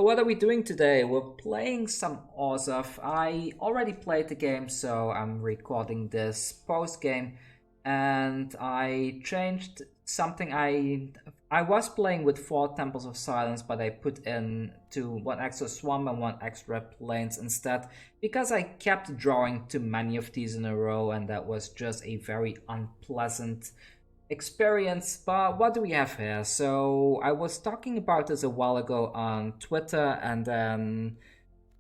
what are we doing today? We're playing some Orzhov. I already played the game, so I'm recording this post-game. And I changed something. I was playing with 4 Temples of Silence, but I put in 1 extra Swamp and 1 extra Plains instead, because I kept drawing too many of these in a row, and that was just a very unpleasant experience. But what do we have here? So I was talking about this a while ago on Twitter, and then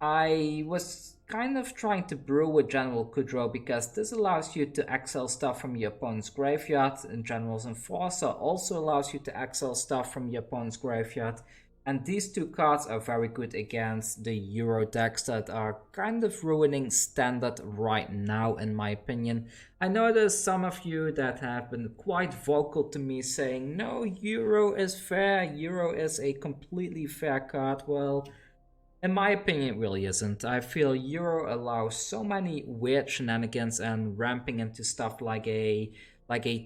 I was kind of trying to brew with General Kudro, because this allows you to exile stuff from your opponent's graveyard, and General's Enforcer also allows you to exile stuff from your opponent's graveyard. And these 2 cards are very good against the Euro decks that are kind of ruining Standard right now, in my opinion. I know there's some of you that have been quite vocal to me saying, no, Euro is fair, Euro is a completely fair card. Well, in my opinion, it really isn't. I feel Euro allows so many weird shenanigans, and ramping into stuff like a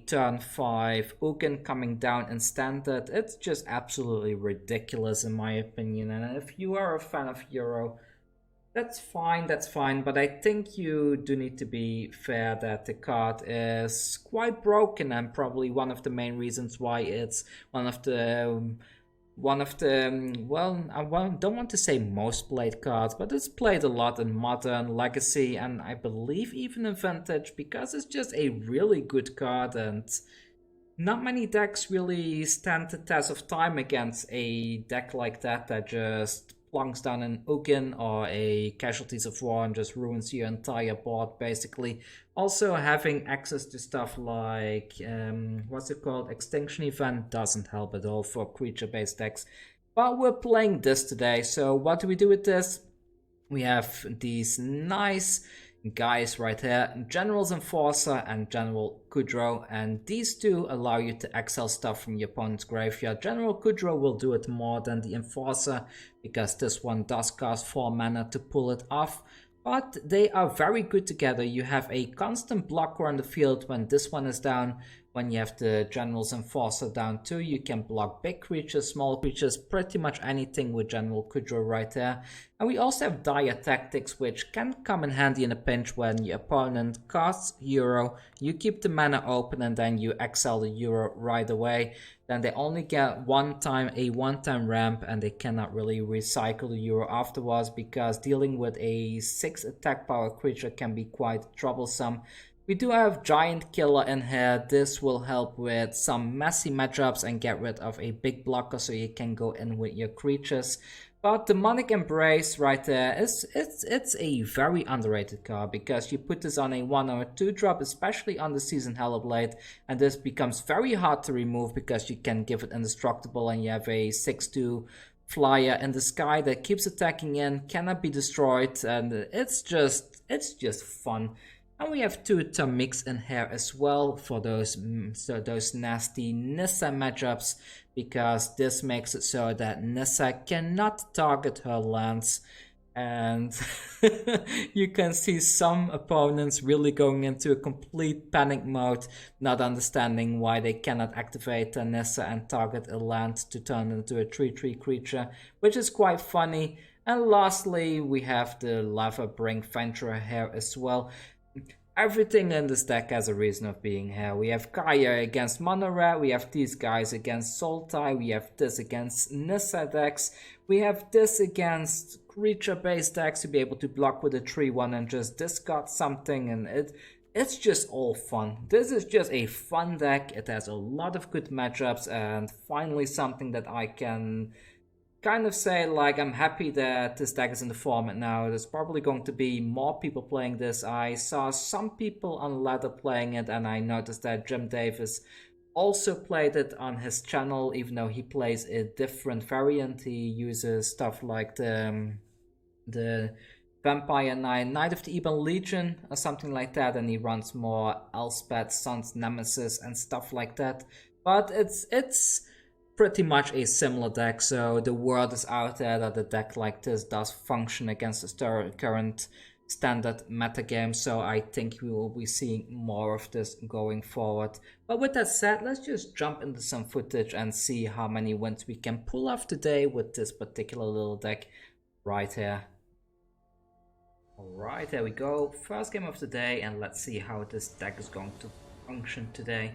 turn 5 Ugin coming down in Standard, it's just absolutely ridiculous in my opinion. And if you are a fan of Euro, that's fine, but I think you do need to be fair that the card is quite broken, and probably one of the main reasons why it's one of the well, I don't want to say most played cards, but it's played a lot in Modern, Legacy, and I believe even in Vintage, because it's just a really good card, and not many decks really stand the test of time against a deck like that just plonks down an Ugin or a Casualties of War and just ruins your entire board, basically. Also, having access to stuff like, what's it called, Extinction Event doesn't help at all for creature-based decks. But we're playing this today, so what do we do with this? We have these nice guys right here, General's Enforcer and General Kudro, and these 2 allow you to exile stuff from your opponent's graveyard. General Kudro will do it more than the Enforcer, because this one does cost 4 mana to pull it off, but they are very good together. You have a constant blocker on the field when this one is down. When you have the General's Enforcer down too, you can block big creatures, small creatures, pretty much anything with General Kudro right there. And we also have Dire Tactics, which can come in handy in a pinch when your opponent casts Euro, you keep the mana open, and then you exile the Euro right away. Then they only get a one-time ramp, and they cannot really recycle the Euro afterwards, because dealing with a 6 attack power creature can be quite troublesome. We do have Giant Killer in here. This will help with some messy matchups and get rid of a big blocker, so you can go in with your creatures. But Demonic Embrace right there, it's a very underrated card, because you put this on a 1 or 2 drop, especially on the Seasoned Hallowblade, and this becomes very hard to remove, because you can give it indestructible, and you have a 6/2 flyer in the sky that keeps attacking in, cannot be destroyed, and it's just fun. And we have 2 Tamix in here as well for those nasty Nissa matchups, because this makes it so that Nissa cannot target her lands. And you can see some opponents really going into a complete panic mode, not understanding why they cannot activate a Nissa and target a land to turn into a 3/3 creature, which is quite funny. And lastly, we have the Lavabrink Venturer here as well. Everything in this deck has a reason of being here. We have Kaya against Mono Red, we have these guys against Sultai, we have this against Nissa decks, we have this against creature-based decks to be able to block with a 3/1 and just discard something, and it's just all fun. This is just a fun deck. It has a lot of good matchups, and finally something that I can kind of say, like, I'm happy that this deck is in the format now. There's probably going to be more people playing this. I saw some people on ladder playing it, and I noticed that Jim Davis also played it on his channel, even though he plays a different variant. He uses stuff like the Vampire Knight of the Ebon Legion or something like that, and he runs more Elspeth, Sons, Nemesis and stuff like that. But it's pretty much a similar deck, so the word is out there that a deck like this does function against the current standard metagame, so I think we will be seeing more of this going forward. But with that said, let's just jump into some footage and see how many wins we can pull off today with this particular little deck right here. Alright, there we go. First game of the day, and let's see how this deck is going to function today.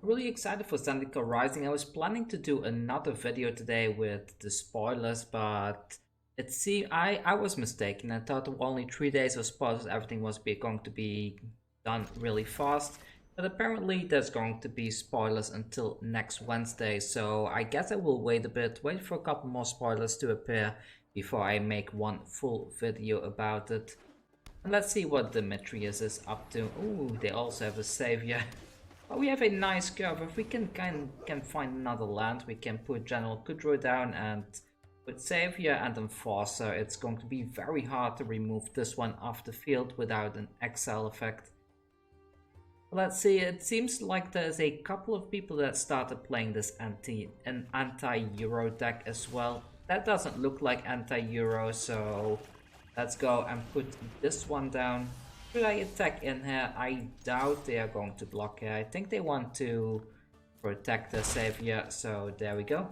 Really excited for Zendikar Rising. I was planning to do another video today with the spoilers, but it seemed I was mistaken. I thought only 3 days of spoilers, everything was going to be done really fast. But apparently there's going to be spoilers until next Wednesday, so I guess I will wait a bit, wait for a couple more spoilers to appear before I make one full video about it. And let's see what Demetrius is up to. Ooh, they also have a savior. But we have a nice curve. If we can find another land, we can put General Kudro down, and with Savior and Enforcer, it's going to be very hard to remove this one off the field without an exile effect. Let's see, it seems like there's a couple of people that started playing this anti-Euro deck as well. That doesn't look like anti-Euro, so let's go and put this one down. Should I attack in here? I doubt they are going to block here. I think they want to protect the savior, so there we go.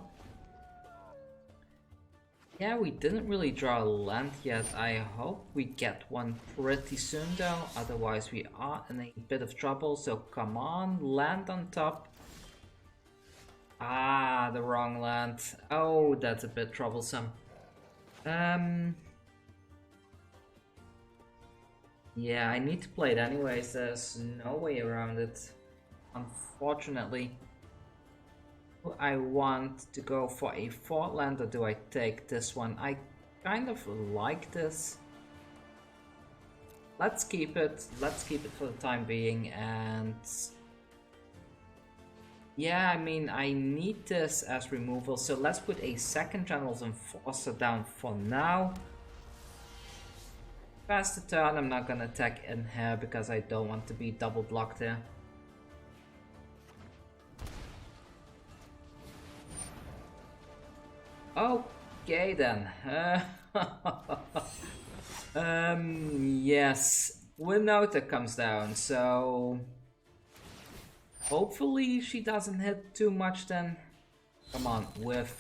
Yeah, we didn't really draw a land yet. I hope we get one pretty soon though, otherwise we are in a bit of trouble. So come on, land on top. Ah, the wrong land. Oh, that's a bit troublesome. Yeah, I need to play it anyways, there's no way around it, unfortunately. Do I want to go for a 4th land or do I take this one? I kind of like this. Let's keep it for the time being, and yeah, I mean, I need this as removal, so let's put a 2nd General's Enforcer down for now. Pass the turn, I'm not gonna attack in here because I don't want to be double blocked here. Okay then. Yes, Winota comes down, so hopefully she doesn't hit too much then. Come on, whiff.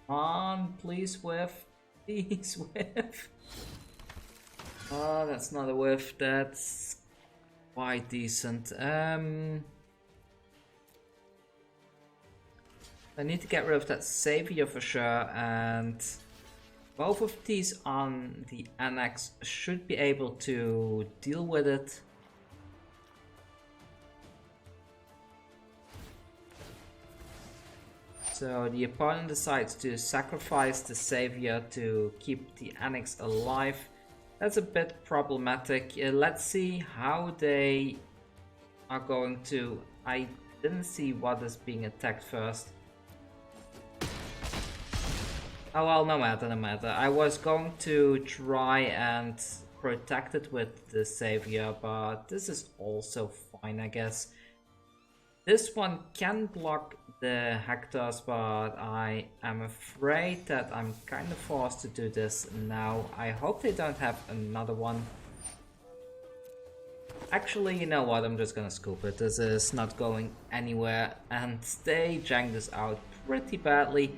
Come on, please whiff. Please whiff. Oh, that's not a whiff. That's quite decent. I need to get rid of that savior for sure, and both of these on the annex should be able to deal with it. So the opponent decides to sacrifice the savior to keep the annex alive. That's a bit problematic. Let's see how they are going to... I didn't see what is being attacked first. Oh well, no matter. I was going to try and protect it with the savior, but this is also fine, I guess. This one can block the Hectors, but I am afraid that I'm kind of forced to do this now. I hope they don't have another one. Actually, you know what, I'm just gonna scoop it. This is not going anywhere, and they jank this out pretty badly.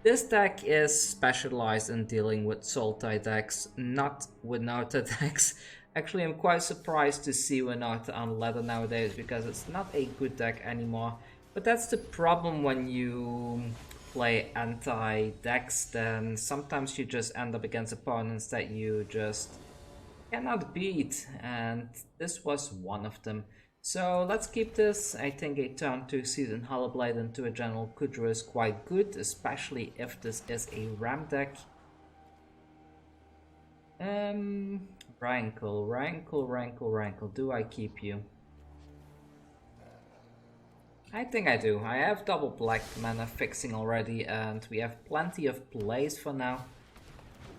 This deck is specialized in dealing with Sultai decks, not Winota decks. Actually, I'm quite surprised to see Winota on ladder nowadays, because it's not a good deck anymore. But that's the problem when you play anti-decks, then sometimes you just end up against opponents that you just cannot beat, and this was one of them. So let's keep this. I think a turn to Seasoned Hallowblade into a General Kudro is quite good, especially if this is a ram deck. Rankle. Do I keep you? I think I do. I have double black mana fixing already, and we have plenty of plays for now.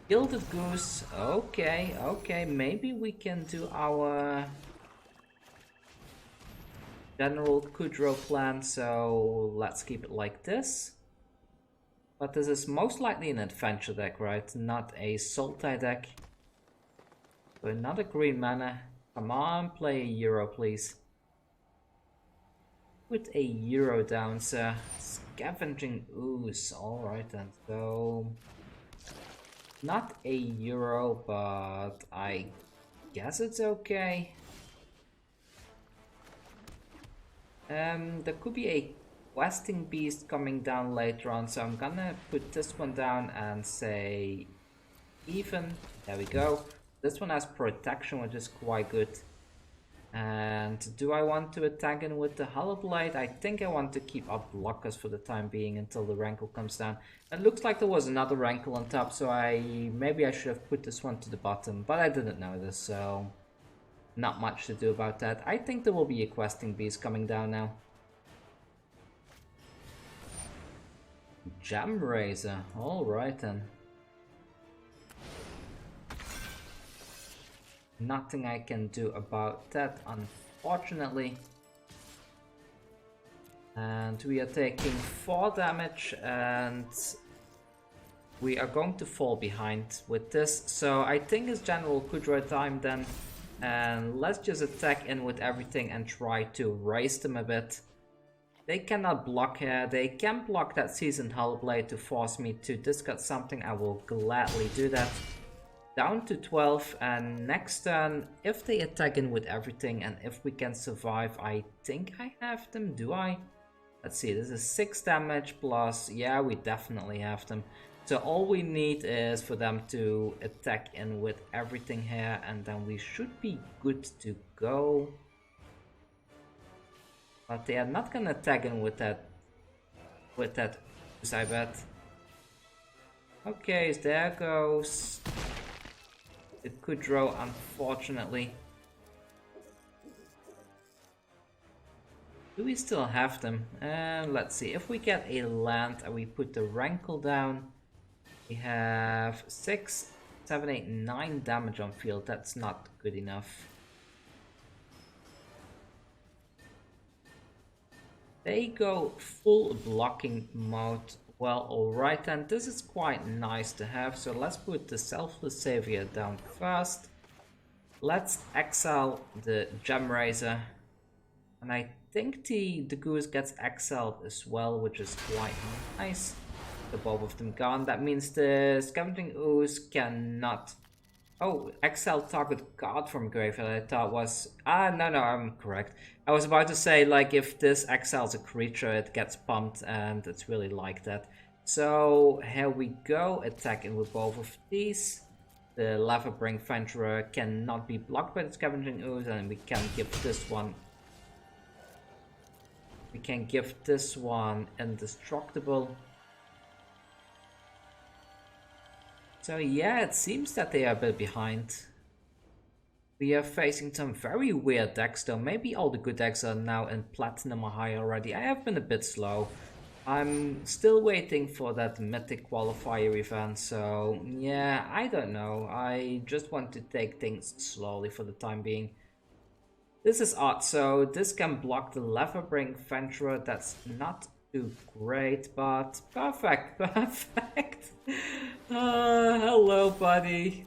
Gilded Goose. Okay. Maybe we can do our General Kudro plan, so let's keep it like this. But this is most likely an adventure deck, right? Not a Sultai deck. So another green mana. Come on, play a Euro, please. Put a Euro down, sir. Scavenging Ooze. Alright then. So not a Euro, but I guess it's okay. There could be a questing beast coming down later on, so I'm gonna put this one down and say even. There we go. This one has protection, which is quite good. And do I want to attack in with the Hallowblade? I think I want to keep up blockers for the time being until the Rankle comes down. It looks like there was another Rankle on top, so maybe I should have put this one to the bottom, but I didn't know this, so not much to do about that. I think there will be a questing beast coming down now. Gem Razor, alright then. Nothing I can do about that, unfortunately. And we are taking 4 damage, and we are going to fall behind with this. So I think it's General Kudro time then. And let's just attack in with everything and try to raise them a bit. They cannot block here. They can block that Seasoned Hallowblade to force me to discard something. I will gladly do that. Down to 12, and next turn, if they attack in with everything and if we can survive, I think I have them. Do I? Let's see, this is 6 damage plus, yeah, we definitely have them. So all we need is for them to attack in with everything here, and then we should be good to go. But they are not gonna attack in with that I bet. Okay, so there goes the Kudro, unfortunately. Do we still have them? Let's see, if we get a land and we put the Rankle down, we have 6, 7, 8, 9 damage on field. That's not good enough. They go full blocking mode. Well, alright then, this is quite nice to have, so let's put the Selfless Savior down first. Let's exile the Gem Razor, and I think the Goose gets exiled as well, which is quite nice. The both of them gone. That means the Scavenging Ooze cannot... Oh, exile target card from graveyard I thought was... no, I'm correct. I was about to say, like, if this exiles a creature, it gets pumped, and it's really like that. So, here we go, attacking with both of these. The Lavabrink Venturer cannot be blocked by the Scavenging Ooze, and we can give this one... We can give this one indestructible. So yeah, it seems that they are a bit behind. We are facing some very weird decks though. Maybe all the good decks are now in Platinum or higher already. I have been a bit slow. I'm still waiting for that Mythic Qualifier event, so yeah, I don't know. I just want to take things slowly for the time being. This is odd, so this can block the Lavabrink Venturer. That's not too great, but perfect, perfect. Hello, buddy.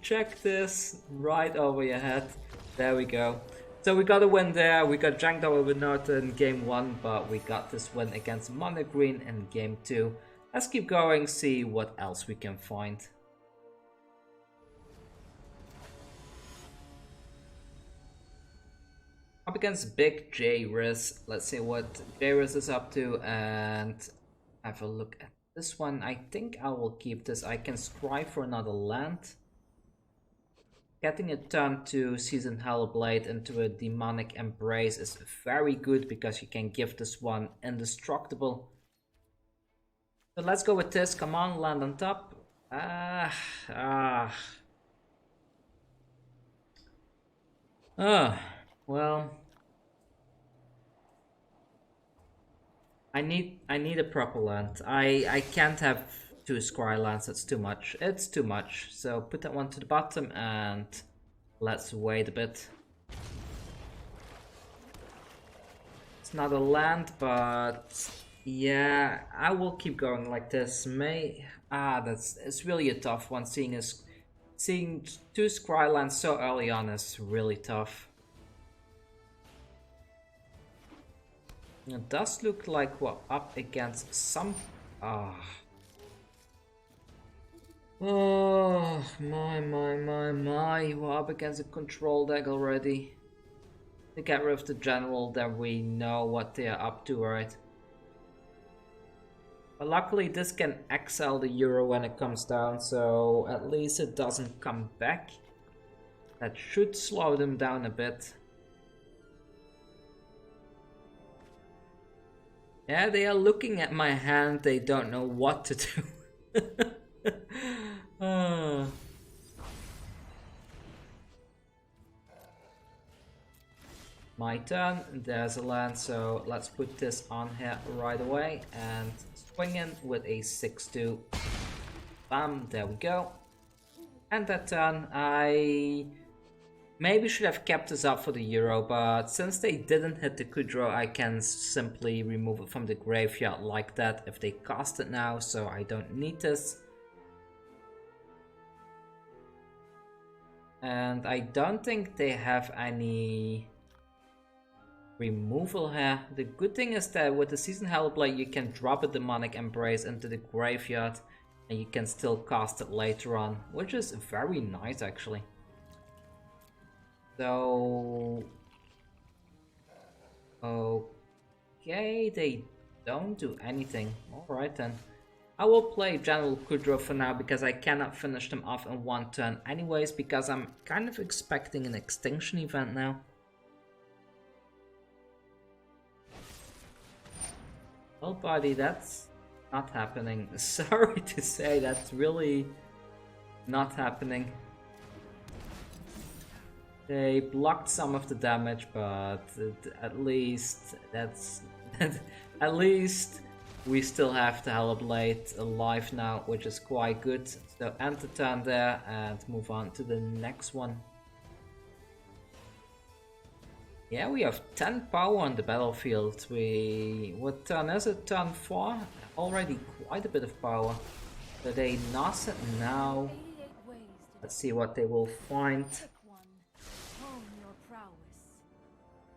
Check this right over your head. There we go. So we got a win there. We got janked over with Norton in game 1, but we got this win against Mono Green in game 2. Let's keep going, see what else we can find. Up against Big J Riz. Let's see what J Riz is up to and have a look at this one. I think I will keep this. I can scry for another land. Getting a turn to Seasoned Hallowblade into a Demonic Embrace is very good because you can give this one indestructible. So let's go with this. Come on, land on top. Well, I need a proper land. I can't have 2 scry lands. It's too much. It's too much. So put that one to the bottom and let's wait a bit. It's not a land, but Yeah, I will keep going like this. It's really a tough one. Seeing two Scrylands so early on is really tough. It does look like we're up against some. Ah. Oh my! We're up against a control deck already. To get rid of the general, then we know what they're up to, right? But luckily this can exile the Euro when it comes down, so at least it doesn't come back. That should slow them down a bit. Yeah, they are looking at my hand, they don't know what to do. My turn, there's a land, so let's put this on here right away and swing in with a 6-2. Bam, there we go. And that turn, I maybe should have kept this up for the Euro, but since they didn't hit the Kudro, I can simply remove it from the graveyard like that if they cast it now, so I don't need this. And I don't think they have any removal here. The good thing is that with the Seasoned Hallowblade you can drop a Demonic Embrace into the graveyard and you can still cast it later on, which is very nice actually. So... okay, they don't do anything. Alright then. I will play General Kudro for now because I cannot finish them off in one turn anyways, because I'm kind of expecting an extinction event now. Well, buddy, that's not happening. Sorry to say, that's really not happening. They blocked some of the damage, but at least that's at least we still have the Hallowblade alive now, which is quite good. So end the turn there and move on to the next one. Yeah, we have 10 power on the battlefield. What turn is it? Turn 4? Already quite a bit of power. So they NOS it now. Let's see what they will find.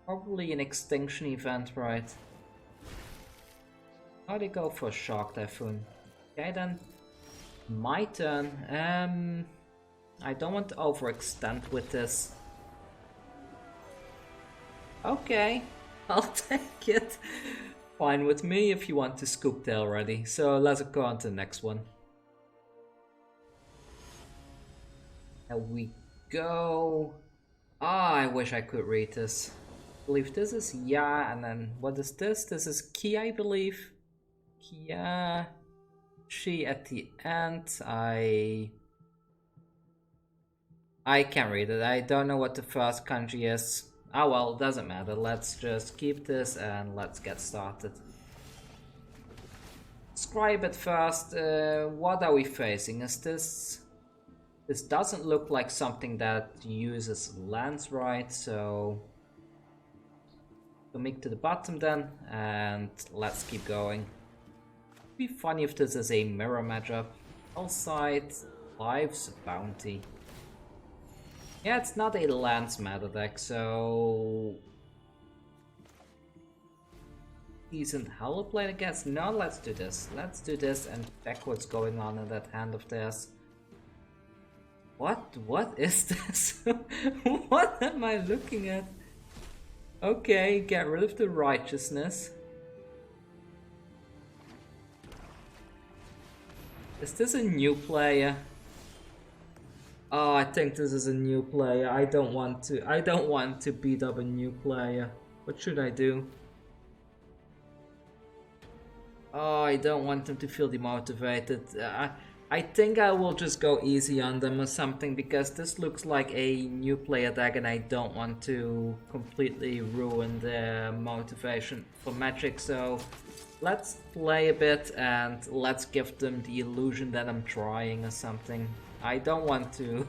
Probably an extinction event, right? Oh, they go for Shock Typhoon. Okay then. My turn. I don't want to overextend with this. Okay, I'll take it. Fine with me if you want to scoop there already. So let's go on to the next one. There we go. Ah, I wish I could read this. I believe this is Ya, and then what is this? This is Ki, I believe. Kia. She at the end. I can't read it. I don't know what the first kanji is. Oh well, doesn't matter. Let's just keep this and let's get started. Scribe it first. What are we facing? Is this... This doesn't look like something that uses lands, right? So... Commit to the bottom then, and let's keep going. It'd be funny if this is a mirror matchup. Outside, Lives Bounty. Yeah, it's not a lands meta deck, so... Seasoned Hallowblade, I guess? No, let's do this. Let's do this and check what's going on in that hand of theirs. What is this? What am I looking at? Okay, get rid of the Righteousness. Is this a new player? Oh, I think this is a new player. I don't want to beat up a new player. What should I do? Oh, I don't want them to feel demotivated. I think I will just go easy on them or something, because this looks like a new player deck and I don't want to completely ruin their motivation for Magic. So let's play a bit and let's give them the illusion that I'm trying or something. I don't want to...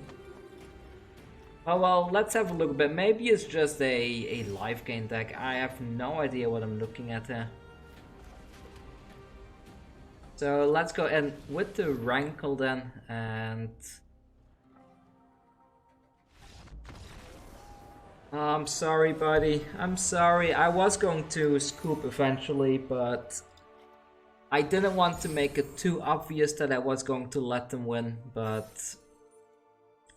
Oh well, let's have a look a bit. Maybe it's just a life gain deck. I have no idea what I'm looking at here. So let's go in with the Rankle then, and I'm sorry, buddy. I'm sorry. I was going to scoop eventually, but I didn't want to make it too obvious that I was going to let them win. But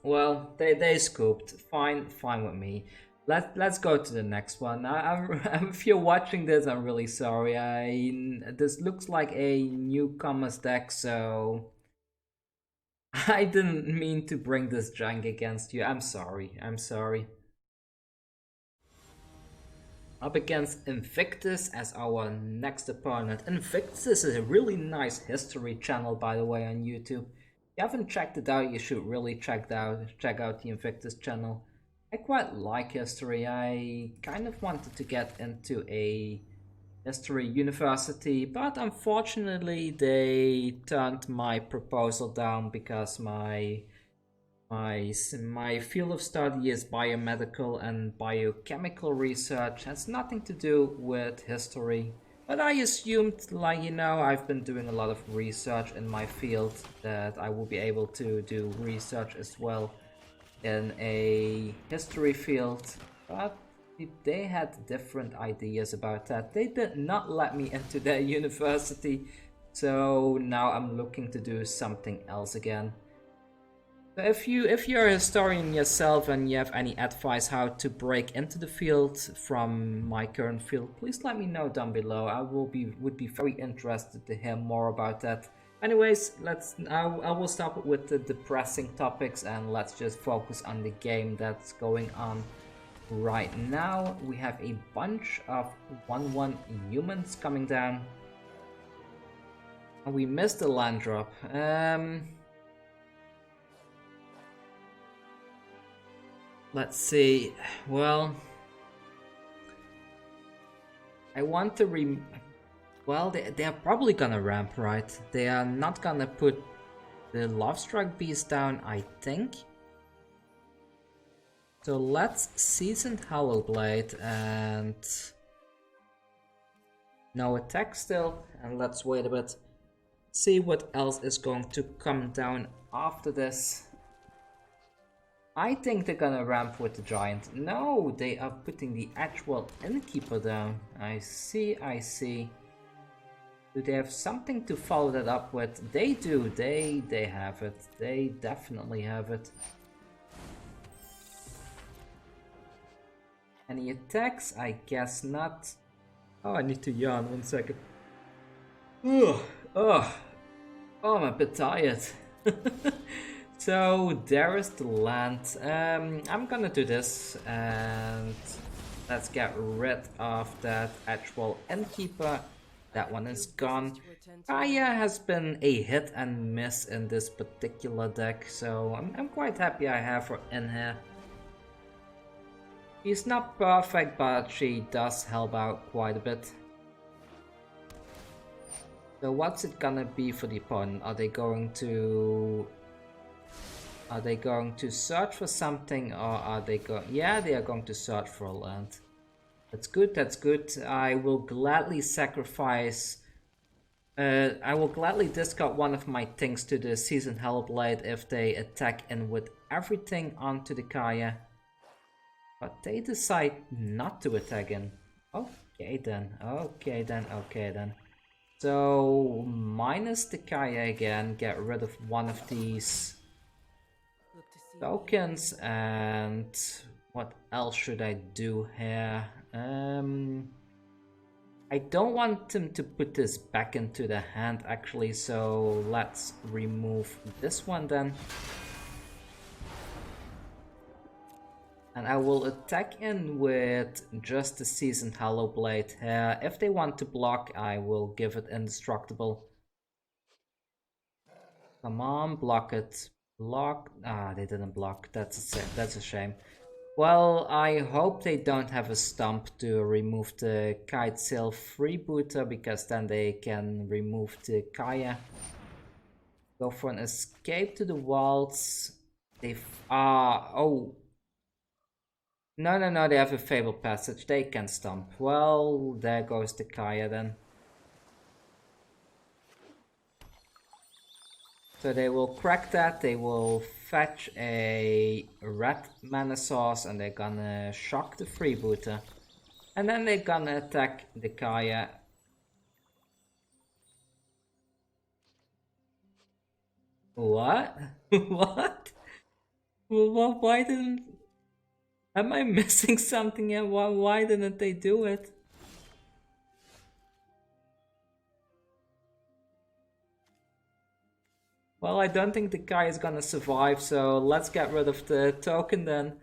well, they scooped. Fine with me. Let's go to the next one. If you're watching this, I'm really sorry. This looks like a newcomer's deck, so I didn't mean to bring this jank against you. I'm sorry. I'm sorry. Up against Invictus as our next opponent. Invictus is a really nice history channel, by the way, on YouTube. If you haven't checked it out, you should really check out the Invictus channel. I quite like history. I kind of wanted to get into a history university, but unfortunately they turned my proposal down because my field of study is biomedical and biochemical research. Has nothing to do with history. But I assumed, like, you know, I've been doing a lot of research in my field, that I will be able to do research as well in a history field. But they had different ideas about that. They did not let me into their university. So now I'm looking to do something else again. If you're a historian yourself and you have any advice how to break into the field from my current field, please let me know down below. I would be very interested to hear more about that. Anyways, I will stop with the depressing topics and let's just focus on the game that's going on right now. We have a bunch of 1/1 humans coming down. And we missed the land drop. Let's see. Well, I want to well, they're probably gonna ramp, right? They are not gonna put the Lovestruck Beast down, I think. So let's Seasoned Hallowblade and no attack still, and let's wait a bit. See what else is going to come down after this. I think they're gonna ramp with the giant. No, they are putting the actual innkeeper down. I see, I see. Do they have something to follow that up with? They do, they have it. They definitely have it. Any attacks? I guess not. Oh, I need to yawn, 1 second. Ugh, ugh. Oh, I'm a bit tired. So there is the land. I'm gonna do this and let's get rid of that actual innkeeper. That one is gone. Kaya has been a hit and miss in this particular deck, so I'm quite happy I have her in here. She's not perfect, but she does help out quite a bit. So what's it gonna be for the opponent? Are they going to search for something, or are they going... Yeah, they are going to search for a land. That's good, that's good. I will gladly sacrifice... I will gladly discard one of my things to the Seasoned Hallowblade if they attack in with everything onto the Kaya. But they decide not to attack in. Okay then, okay then, okay then. So, minus the Kaya again, get rid of one of these tokens, and what else should I do here? I don't want him to put this back into the hand actually, so let's remove this one then. And I will attack in with just the Seasoned Hallowblade here. If they want to block, I will give it indestructible. Come on, block it. Block. Ah, they didn't block. That's a shame. Well, I hope they don't have a stump to remove the Kitesail Freebooter, because then they can remove the Kaya. Go for an escape to the wilds. They oh. No, they have a Fabled Passage. They can stump. Well, there goes the Kaya then. So they will crack that, they will fetch a red mana source and they're gonna shock the freebooter. And then they're gonna attack the Kaya. What? What? Well, why didn't... Am I missing something here? Why didn't they do it? Well, I don't think the guy is gonna survive, so let's get rid of the token then.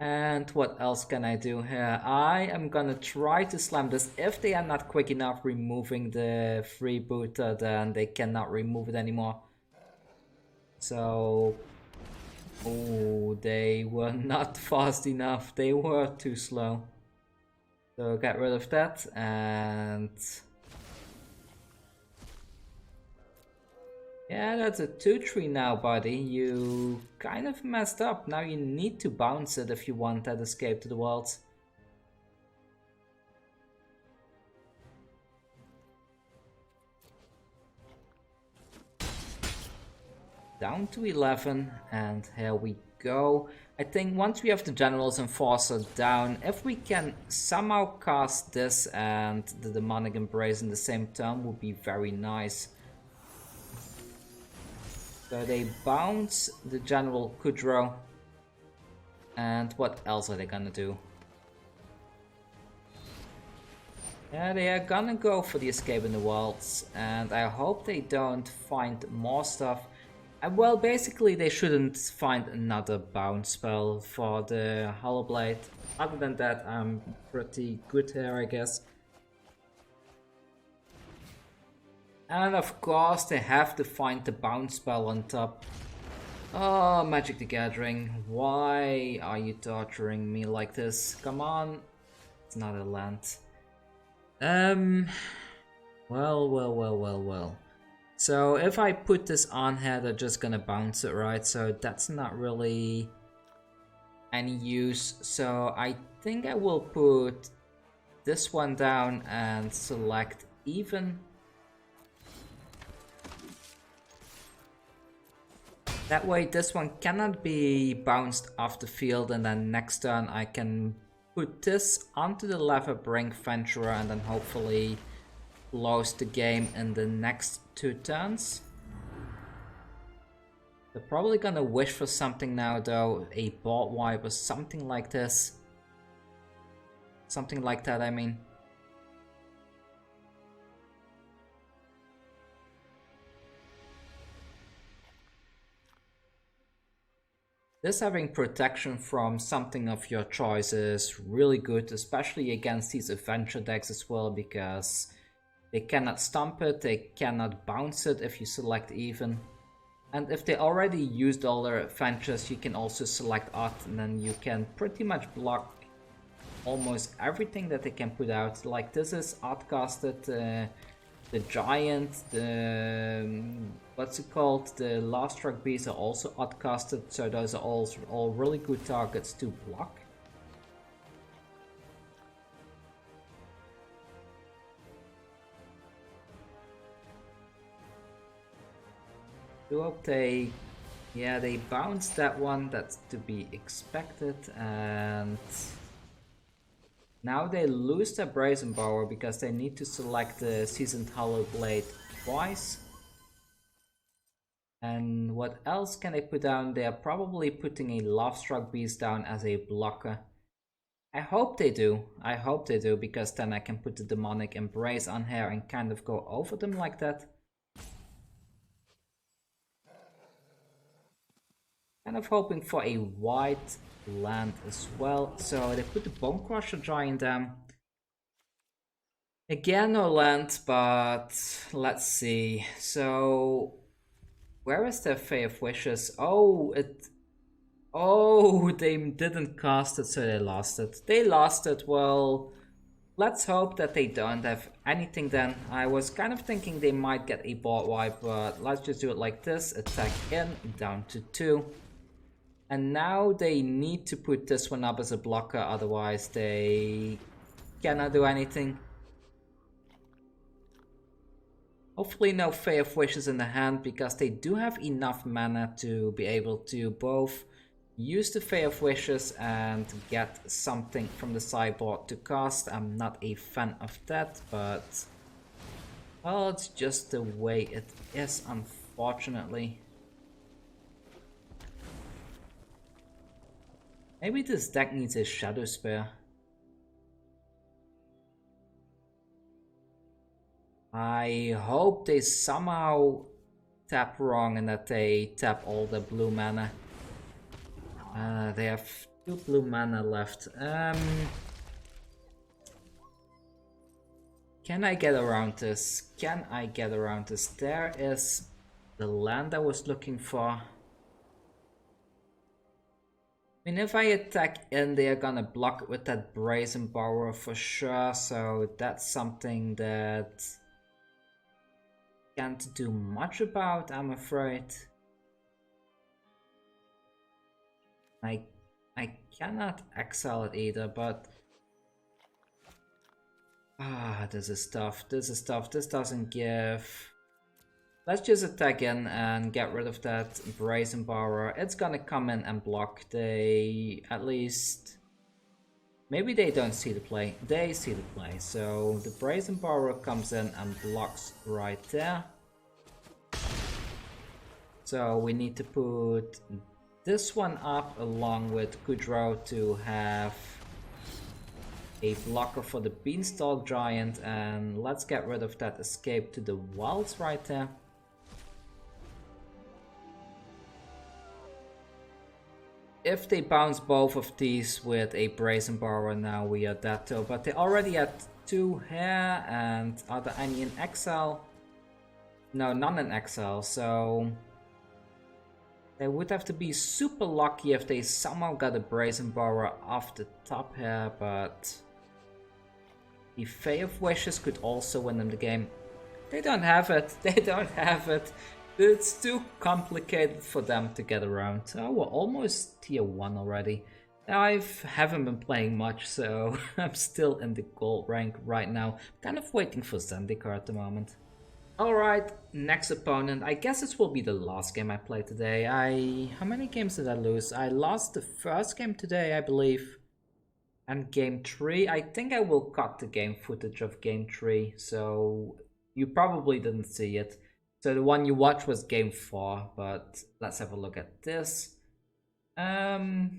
And what else can I do here? I am gonna try to slam this. If they are not quick enough removing the freebooter, then they cannot remove it anymore. So... oh, they were not fast enough. They were too slow. So get rid of that and... yeah, that's a 2-3 now, buddy. You kind of messed up. Now you need to bounce it if you want that escape to the world. Down to 11, and here we go. I think once we have the General's Enforcer down, if we can somehow cast this and the Demonic Embrace in the same turn, would be very nice. So they bounce the General Kudro. And what else are they gonna do? Yeah, they are gonna go for the Escape in the Wilds. And I hope they don't find more stuff. Well, basically they shouldn't find another bounce spell for the Hallowblade. Other than that, I'm pretty good here, I guess. And of course they have to find the bounce spell on top. Oh, Magic the Gathering, why are you torturing me like this? Come on, it's not a land. Well. So if I put this on here, they're just gonna bounce it, right? So that's not really any use. So I think I will put this one down and select even. That way this one cannot be bounced off the field, and then next turn I can put this onto the Lavabrink Venturer and then hopefully close the game in the next 2 turns. They're probably gonna wish for something now though, a board wipe or something like this. Something like that, I mean. This having protection from something of your choice is really good, especially against these adventure decks as well, because they cannot stomp it, they cannot bounce it if you select even. And if they already used all their adventures, you can also select odd, and then you can pretty much block almost everything that they can put out. Like this is odd-casted, the Giant, the... what's it called? The Last Struck Beasts are also odd-casted, so those are all really good targets to block. I hope they... yeah, they bounced that one, that's to be expected, and... now they lose their Brazen Power because they need to select the Seasoned Hallowblade twice. And what else can they put down? They are probably putting a Lovestruck Beast down as a blocker. I hope they do. I hope they do, because then I can put the Demonic Embrace on here and kind of go over them like that. Kind of hoping for a white land as well. So they put the Bone Crusher Giant down. Again, no land, but let's see. So where is their Fae of Wishes? Oh, they didn't cast it, so they lost it. They lost it. Well, let's hope that they don't have anything then. I was kind of thinking they might get a board wipe, but let's just do it like this. Attack in, down to 2. And now they need to put this one up as a blocker, otherwise they cannot do anything. Hopefully no Fae of Wishes in the hand, because they do have enough mana to be able to both use the Fae of Wishes and get something from the sideboard to cast. I'm not a fan of that, but well, it's just the way it is, unfortunately. Maybe this deck needs a Shadow Spear. I hope they somehow tap wrong and that they tap all the blue mana. They have 2 blue mana left. Can I get around this? Can I get around this? There is the land I was looking for. I mean, if I attack in, they are gonna block it with that Brazen Borrower for sure, so that's something that can't do much about, I'm afraid. I cannot exile it either, but this is tough, this doesn't give. Let's just attack in and get rid of that Brazen Borrower. It's gonna come in and block. They, at least, maybe they don't see the play. They see the play. So the Brazen Borrower comes in and blocks right there. So we need to put this one up along with Kudro to have a blocker for the Beanstalk Giant. And let's get rid of that Escape to the Wilds right there. If they bounce both of these with a Brazen Borrower, now we are dead too. But they already had 2 here, and are there any in exile? No, none in exile, so they would have to be super lucky if they somehow got a Brazen Borrower off the top here, but the Fae of Wishes could also win them the game. They don't have it, they don't have it. It's too complicated for them to get around. Oh, we're almost tier 1 already. I haven't been playing much, so I'm still in the gold rank right now. Kind of waiting for Zendikar at the moment. Alright, next opponent. I guess this will be the last game I play today. How many games did I lose? I lost the first game today, I believe. And game 3. I think I will cut the game footage of game 3, so you probably didn't see it. So the one you watched was game 4, but let's have a look at this. I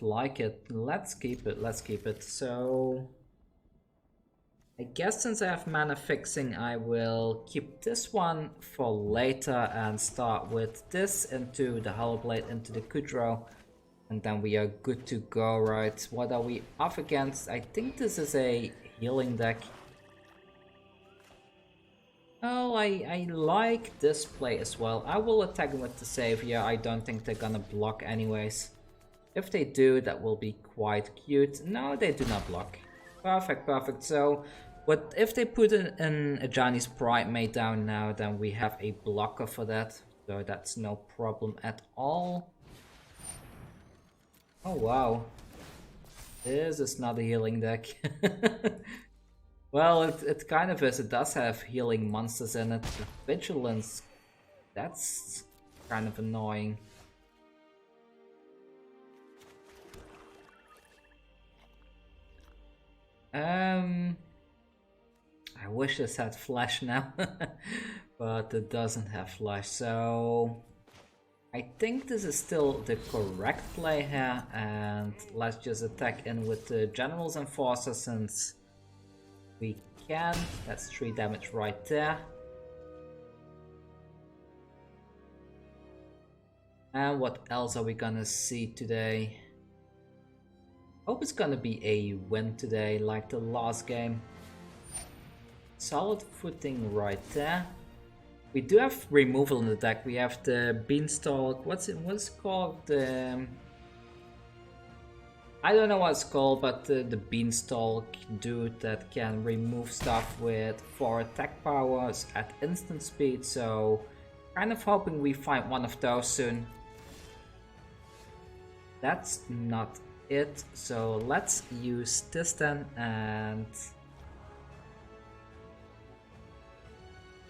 like it. Let's keep it. So I guess since I have mana fixing, I will keep this one for later and start with this into the Hallowblade, into the Kudro. And then we are good to go, right? What are we up against? I think this is a healing deck. Oh, I like this play as well. I will attack them with the Savior. I don't think they're gonna block anyways. If they do, that will be quite cute. No, they do not block. Perfect, perfect. So, but if they put an Ajani's Primate down now, then we have a blocker for that. So that's no problem at all. Oh wow. This is not a healing deck. Well, it kind of is. It does have healing monsters in it. The Vigilance, that's kind of annoying. I wish this had flash now, but it doesn't have flash, so I think this is still the correct play here, and let's just attack in with the General's Enforcer since we can. That's 3 damage right there. And what else are we gonna see today? Hope it's gonna be a win today, like the last game. Solid footing right there. We do have removal in the deck. We have the Beanstalk. What's it called? I don't know what it's called, but the Beanstalk dude that can remove stuff with 4 attack powers at instant speed. So, kind of hoping we find one of those soon. That's not it. So let's use this then, and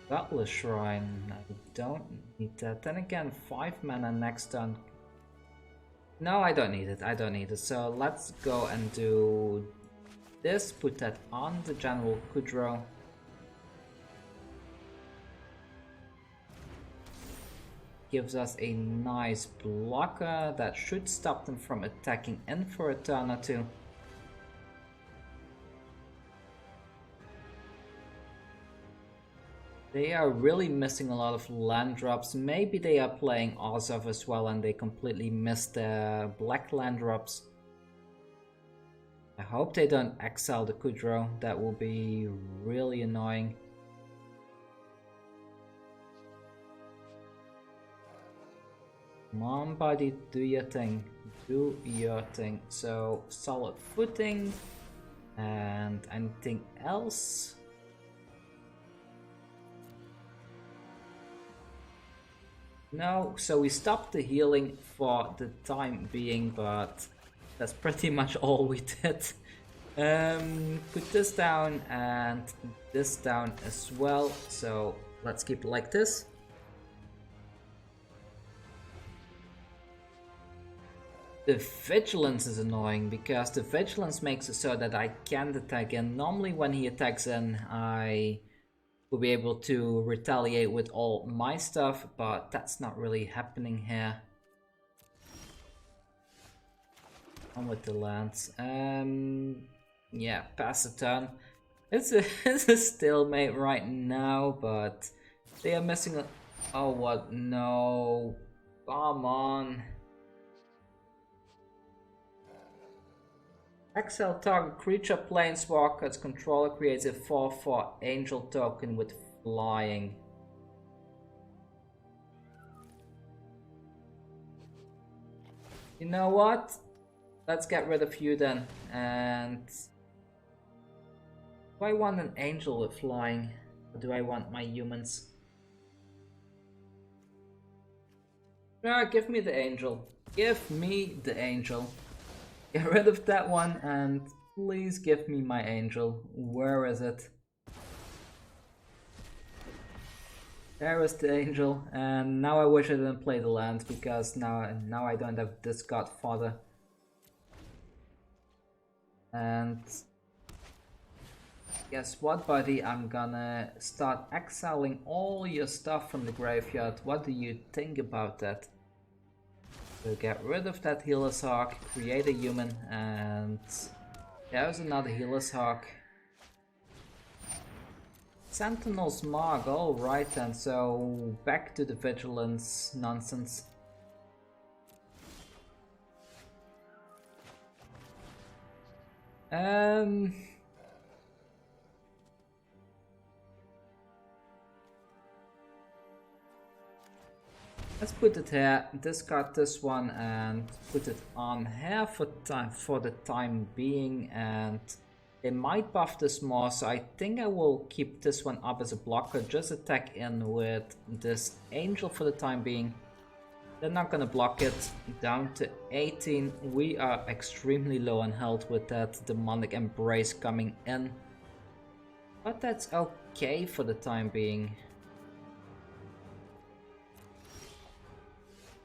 Godless Shrine. I don't need that. Then again, 5 mana next turn. No, I don't need it. I don't need it. So let's go and do this. Put that on the general Kudro. Gives us a nice blocker that should stop them from attacking in for a turn or two. They are really missing a lot of land drops. Maybe they are playing Orzhov as well and they completely missed their black land drops. I hope they don't exile the Kudro. That will be really annoying. Come on, buddy, do your thing. Do your thing. So, solid footing. And anything else? No, so we stopped the healing for the time being, but that's pretty much all we did. Put this down and this down as well. So, let's keep it like this. The vigilance is annoying because the vigilance makes it so that I can't attack in. Normally when he attacks in, I will be able to retaliate with all my stuff, but that's not really happening here. On with the lands. Yeah, pass the turn. It's a stalemate right now, but they are missing a... Oh, what? No. Come on. Exile target creature planeswalker's controller creates a 4/4 angel token with flying. You know what? Let's get rid of you then. And do I want an angel with flying? Or do I want my humans? No, give me the angel. Give me the angel. Get rid of that one and please give me my angel. Where is it? There is the angel, and now I wish I didn't play the land because now I don't have this Godfather. And guess what, buddy? I'm gonna start exiling all your stuff from the graveyard. What do you think about that? So get rid of that Healer's Hawk, create a human, and there's another Healer's Hawk. Sentinel's Mark, alright then, so back to the vigilance nonsense. Let's put it here, discard this one and put it on here for the time being, and they might buff this more, so I think I will keep this one up as a blocker, just attack in with this angel for the time being. They're not gonna block it. Down to 18, we are extremely low on health with that demonic embrace coming in, but that's okay for the time being.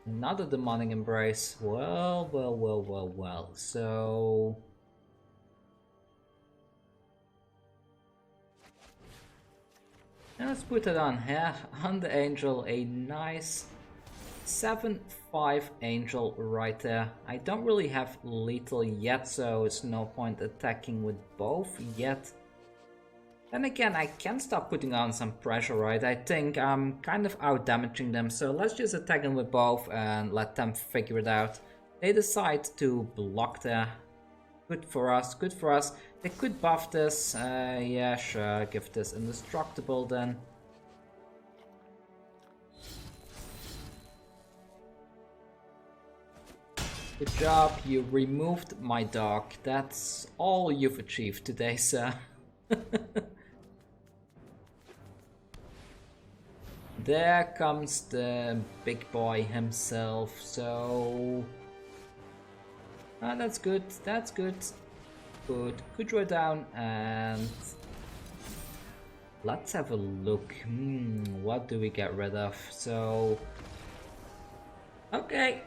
Another demonic embrace. Well. So now let's put it on here on the angel. A nice 7/5 angel right there. I don't really have lethal yet, so it's no point attacking with both yet. Then again, I can start putting on some pressure, right? I think I'm kind of out damaging them, so let's just attack them with both and let them figure it out. They decide to block there. Good for us, good for us. They could buff this, yeah sure, give this indestructible then. Good job, you removed my dog. That's all you've achieved today, sir. There comes the big boy himself, so... that's good, that's good. Put Kudro down and... Let's have a look. What do we get rid of? So, okay.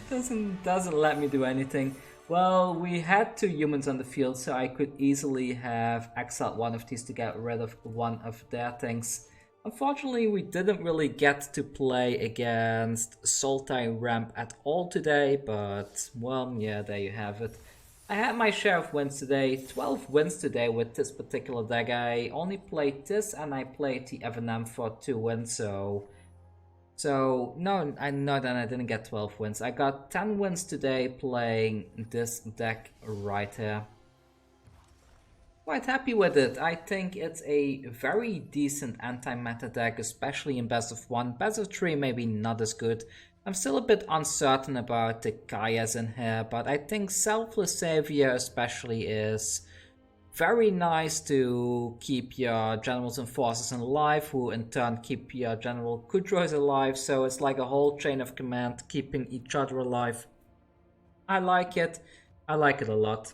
doesn't let me do anything. Well, we had 2 humans on the field, so I could easily have exiled one of these to get rid of one of their things. Unfortunately, we didn't really get to play against Sultai Ramp at all today, but, well, yeah, there you have it. I had my share of wins today, 12 wins today with this particular deck. I only played this and I played the Evanam for 2 wins, so no, I know that I didn't get 12 wins. I got 10 wins today playing this deck right here. Quite happy with it. I think it's a very decent anti-meta deck, especially in best of 1. Best of 3 maybe not as good. I'm still a bit uncertain about the Kayas in here, but I think Selfless Savior especially is very nice to keep your generals and forces alive, who in turn keep your general Kudros alive, so it's like a whole chain of command keeping each other alive. I like it a lot.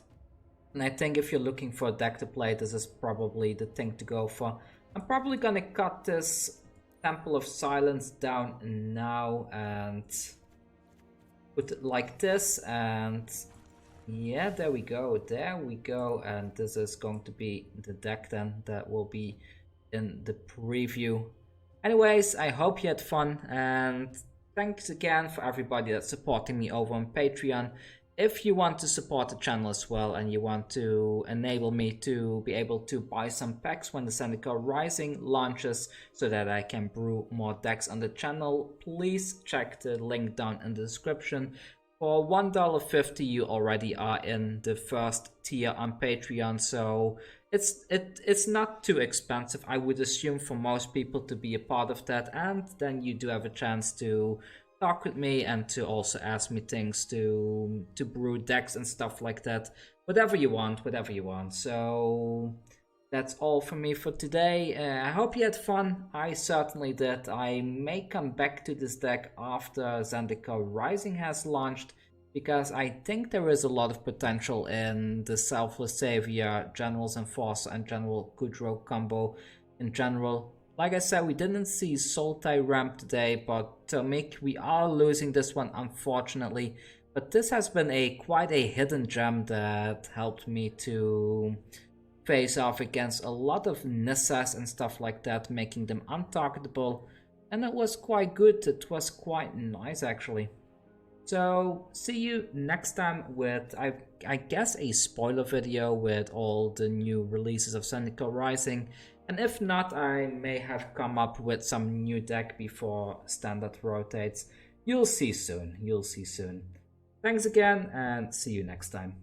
And I think if you're looking for a deck to play, this is probably the thing to go for. I'm probably gonna cut this Temple of Silence down now and put it like this, and yeah, there we go, and this is going to be the deck then that will be in the preview. Anyways, I hope you had fun, and thanks again for everybody that's supporting me over on Patreon. If you want to support the channel as well and you want to enable me to be able to buy some packs when the Zendikar Rising launches so that I can brew more decks on the channel, please check the link down in the description. For $1.50 you already are in the first tier on Patreon, so it's not too expensive, I would assume, for most people to be a part of that, and then you do have a chance to talk with me and to also ask me things to brew decks and stuff like that. Whatever you want. So that's all from me for today. I hope you had fun. I certainly did. I may come back to this deck after Zendikar Rising has launched, because I think there is a lot of potential in the Selfless Savior, Generals Enforcer and General Kudro combo in general. Like I said, we didn't see Sultai Ramp today, but Mick, we are losing this one, unfortunately. But this has been quite a hidden gem that helped me to face off against a lot of Nissas and stuff like that, making them untargetable. And it was quite good, it was quite nice actually. So, see you next time with, I guess, a spoiler video with all the new releases of Zendikar Rising. And if not, I may have come up with some new deck before Standard rotates. You'll see soon. Thanks again, and see you next time.